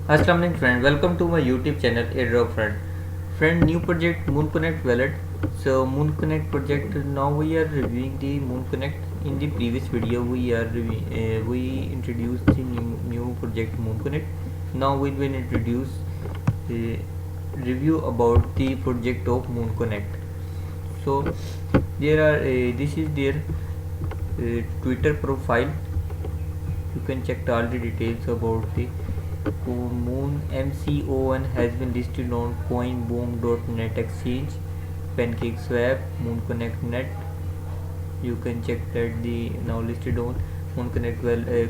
Assalamu alaikum friend, welcome to my YouTube channel Airdrop friend. Friend, new project Moon Connect wallet. So Moon Connect project, now we are reviewing the Moon Connect. In the previous video we introduced the new project Moon Connect. Now we will introduce a review about the project of Moon Connect. So there are this is their Twitter profile. You can check all the details about the Moon. MCON has been listed on coinboom.net exchange, PancakeSwap, Moon Connect Net. You can check that the now listed on Moon Connect.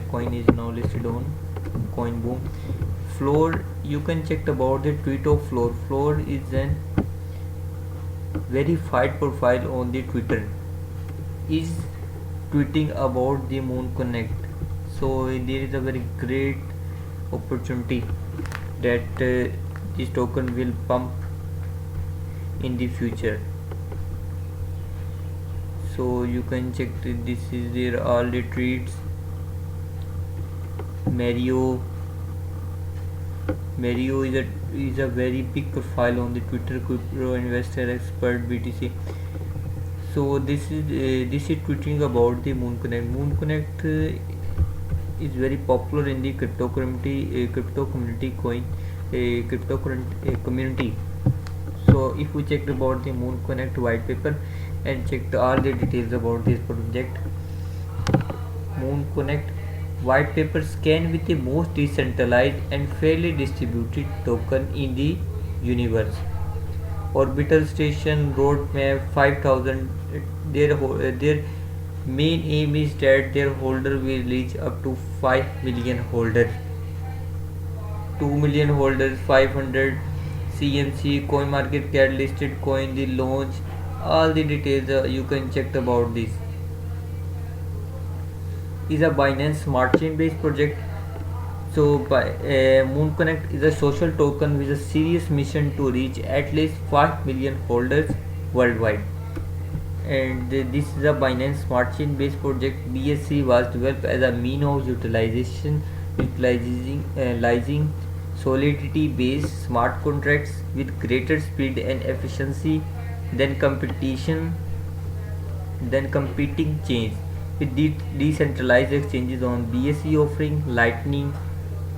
Coin is now listed on Coinboom. Floor, you can check about the tweet of Floor. Floor is an verified profile on the Twitter. Is tweeting about the Moon Connect. So there is a very great opportunity that this token will pump in the future. So you can check this is their all the tweets. Mario is a very big profile on the Twitter, crypto investor expert BTC. So this is tweeting about the Moon Connect. Moon Connect is very popular in the crypto community community. So if we checked about the Moon Connect white paper and checked all the details about this project, Moon Connect white paper scan with the most decentralized and fairly distributed token in the universe. Orbital station roadmap 5000. Their main aim is that their holder will reach up to 5 million holders, 2 million holders, 500 CMC, coin market cap listed coin, the launch, all the details you can check about this. Is a Binance Smart Chain based project. So Moon Connect is a social token with a serious mission to reach at least 5 million holders worldwide. And this is a Binance Smart Chain based project. BSC was developed as a mean of utilizing Solidity based smart contracts with greater speed and efficiency than competing chains, with decentralized exchanges on BSC offering lightning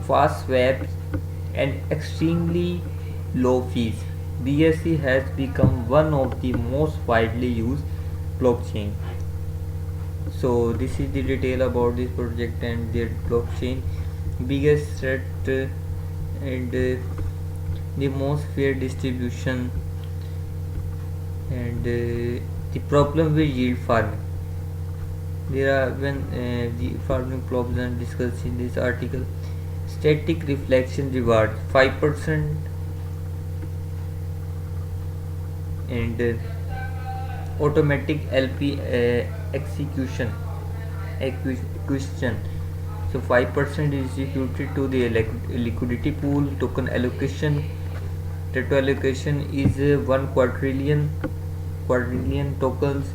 fast swaps and extremely low fees. BSC has become one of the most widely used blockchain. So this is the detail about this project and their blockchain. Biggest threat and the most fair distribution, and the problem with yield farming. There are when the farming problems discussed in this article. Static reflection reward 5% and automatic LP execution. So 5% is executed to the liquidity pool. Token allocation. Total allocation is 1 quadrillion tokens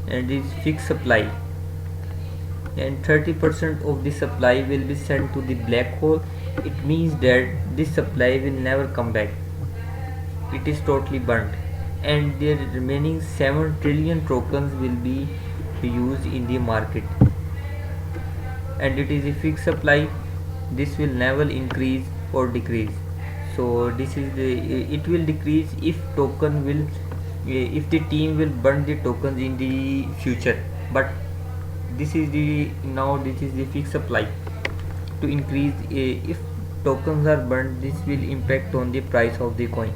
and is fixed supply. And 30% of the supply will be sent to the black hole. It means that this supply will never come back. It is totally burnt, and the remaining 7 trillion tokens will be used in the market. And it is a fixed supply. This will never increase or decrease. So this is it will decrease if the team will burn the tokens in the future, but this is the fixed supply. To increase, if tokens are burned, this will impact on the price of the coin.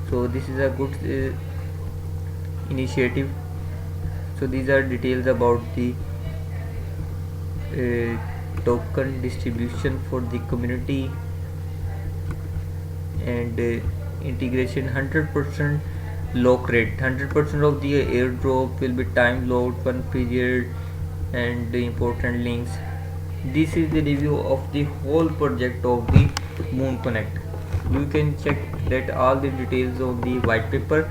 So this is a good initiative. So these are details about the token distribution for the community and integration. 100% lock rate. 100% of the airdrop will be time locked, one period, and the important links. This is the review of the whole project of the Moon Connect. You can check that all the details of the white paper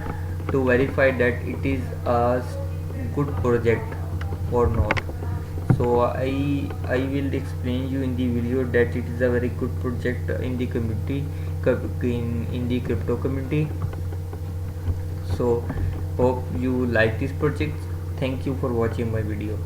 to verify that it is a good project or not. So I will explain you in the video that it is a very good project in the community, in the crypto community. So hope you like this project. Thank you for watching my video.